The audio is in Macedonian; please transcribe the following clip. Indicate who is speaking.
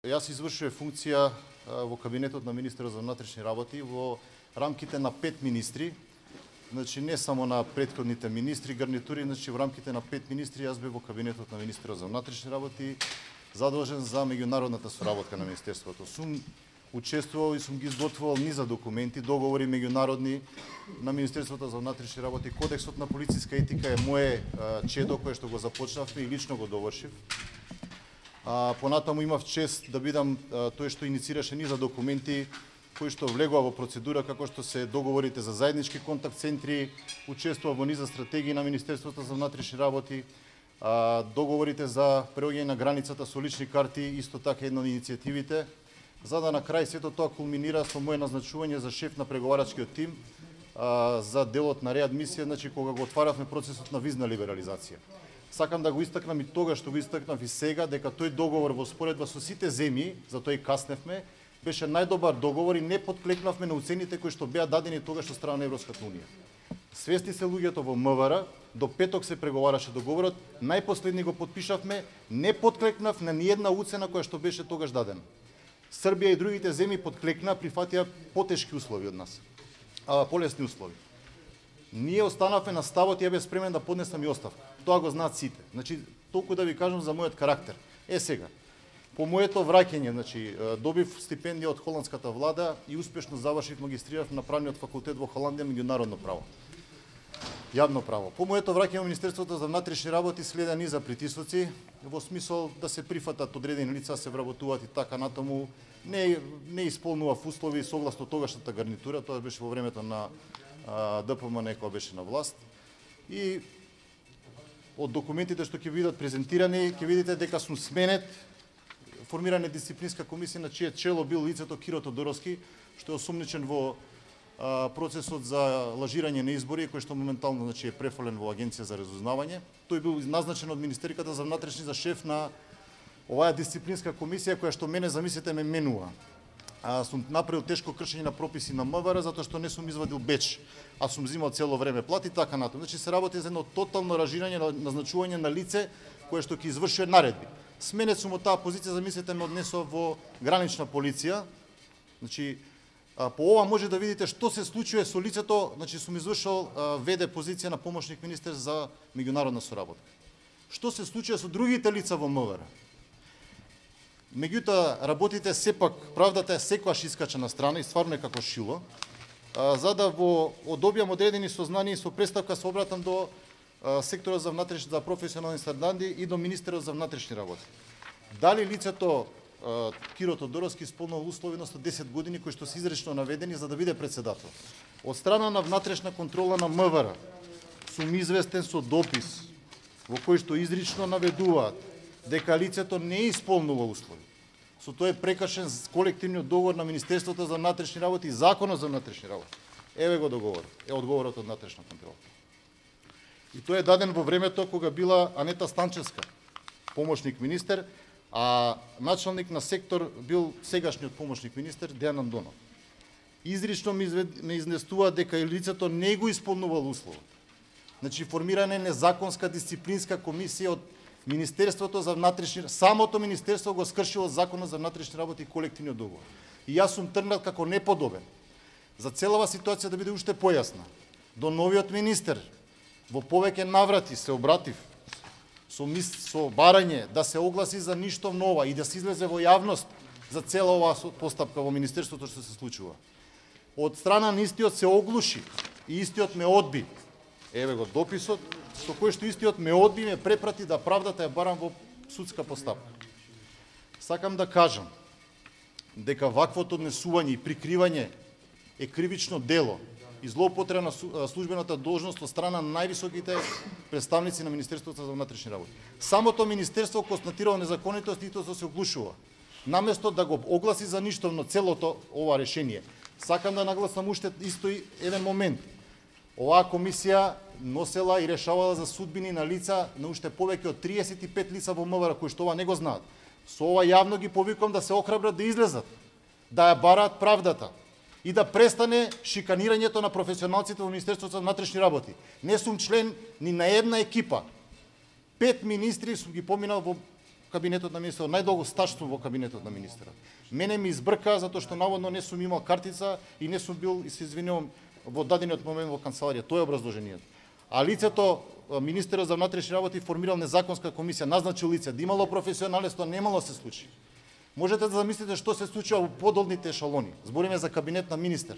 Speaker 1: Јас извршував функција во кабинетот на министерот за внатрешни работи во рамките на 5 министри. Значи не само на претходните министри, гарнитури, значи во рамките на 5 министри јас бев во кабинетот на министерот за внатрешни работи, задолжен за меѓународната соработка на министерството. Сум учествувал и сум ги изготвувал низа документи, договори меѓународни на Министерството за внатрешни работи. Кодексот на полициска етика е мое чедо кое што го започнавме и лично го довршив. Понатаму имав чест да бидам тој што иницираше низа документи кои што влегува во процедура, како што се договорите за заеднички контакт центри, учествува во низа стратегии на Министерството за внатрешни работи, договорите за преоѓање на границата со лични карти, исто така една од иницијативите, за да на крај сето тоа кулминира со моје назначување за шеф на преговарачкиот тим за делот на реадмисија, значи кога го отваравме процесот на визна либерализација. Сакам да го истакнам и тогаш што го истакнав и сега, дека тој договор во споредба со сите земји, за тој касневме, беше најдобар договор и не подклекнавме на уцените кои што беа дадени тогаш од страна на Европската унија. Свесни се луѓето во МВР, до петок се преговараше договорот, најпоследни го подпишавме, не подклекнав на ниедна уцена која што беше тогаш дадена. Србија и другите земји подклекнаа, прифатија потешки услови од нас, полесни услови. Ние останавме на ставот и ја бев спремен да поднесам и оставка. Тоа го знаат сите. Значи, толку да ви кажам за мојот карактер. Сега, по моето враќање, значи, добив стипендија од холандската влада и успешно завршив, магистрирав на правниот факултет во Холандија, меѓународно право. Јавно право. По моето враќање во Министерството за внатрешни работи следа низа притисоци, во смисол да се прифатат одредени лица, се вработуваат и така натаму, не исполнував услови согласно тогашната гарнитура, тоа беше во времето на ДПМН кога беше на власт. И од документите што ќе видат презентирани, ќе видите дека сум сменет, формирана дисциплинска комисија на чие чело бил лицето Киро Тодоровски, што е осомничен во процесот за лажирање на избори, кој што моментално, значи, е префален во Агенција за разузнавање. Тој бил назначен од Министерката за внатрешни за шеф на оваа дисциплинска комисија која што мене, замислете, ме менува. Сум направил тешко кршење на прописи на МВР затоа што не сум извадил беч, а сум взимал цело време плати и така натаму. Значи се работи за едно тотално ражирање, назначување на лице кое што ќе извршува наредби. Сменет сум од таа позиција, замислете, ме однесов во гранична полиција. Значи, по ова може да видите што се случува со лицето, значи сум извршил ВД позиција на помошник министер за меѓународна соработка. Што се случува со другите лица во МВР? Меѓутоа, работите сепак, правдата е секогаш искача на страна и стварно е како шило, за да одобијам одредени сознанија и со представка се обратам до секторот за внатрешни, за професионални стандарди и до министерот за внатрешни работи. Дали лицето Киро Тодоровски исполнува услови на 10 години кои што се изречно наведени за да биде председател? Од страна на внатрешна контрола на МВР сум известен со допис во кој што изрично наведуваат дека лицето не исполнува услови. Со тоа е прекршен колективниот договор на Министерството за внатрешни работи и Законот за внатрешни работи. Еве го договор, е одговорот од внатрешна контрола. И тоа е даден во времето кога била Анета Станчевска, помошник министер, а началник на сектор бил сегашниот помошник министер Дејан Андонов. Изрично ме изнесува дека и лицето не го исполнувало условот. Значи формирана е незаконска дисциплинска комисија од Министерството за внатрешни, самото министерство го скршило Законот за внатрешни работи и колективниот договор. И јас сум тргнат како неподобен. За целава ситуација да биде уште појасна, до новиот министер во повеќе наврати се обратив со барање да се огласи за ништо нова и да се излезе во јавност за цела оваа постапка во министерството што се случува. Од страна на истиот се оглуши и истиот ме одби. Еве го дописот со кој што истиот ме одби и ме препрати да правдата ја барам во судска постапка. Сакам да кажам дека ваквото однесување и прикривање е кривично дело и злоупотреба на службената должност од страна на највисоките представници на Министерството за внатрешни работи. Самото министерство констатирало незаконитост и тоа се оглушува. Наместо да го огласи за ништовно целото ова решение. Сакам да нагласам уште исто еден момент. Оваа комисија носела и решавала за судбини на лица, на уште повеќе од 35 лица во МВР кои што ова не го знаат. Со ова јавно ги повикувам да се охрабрат да излезат, да ја бараат правдата и да престане шиканирањето на професионалците во Министерството за внатрешни работи. Не сум член ни на една екипа. 5 министри сум ги поминал во кабинетот на министерот, најдолго стаж сум во кабинетот на министерот. Мене ми избрка затоа што наводно не сум имал картица и не сум бил, и се извинувам, во дадениот момент во канцеларија. Тоа е образложението. А лицето, министерот за внатрешни работи формирал незаконска комисија, назначил лице, да имало професионалност, немало се случи. Можете да замислите што се случува во подолните ешалони. Збориме за кабинет на министер.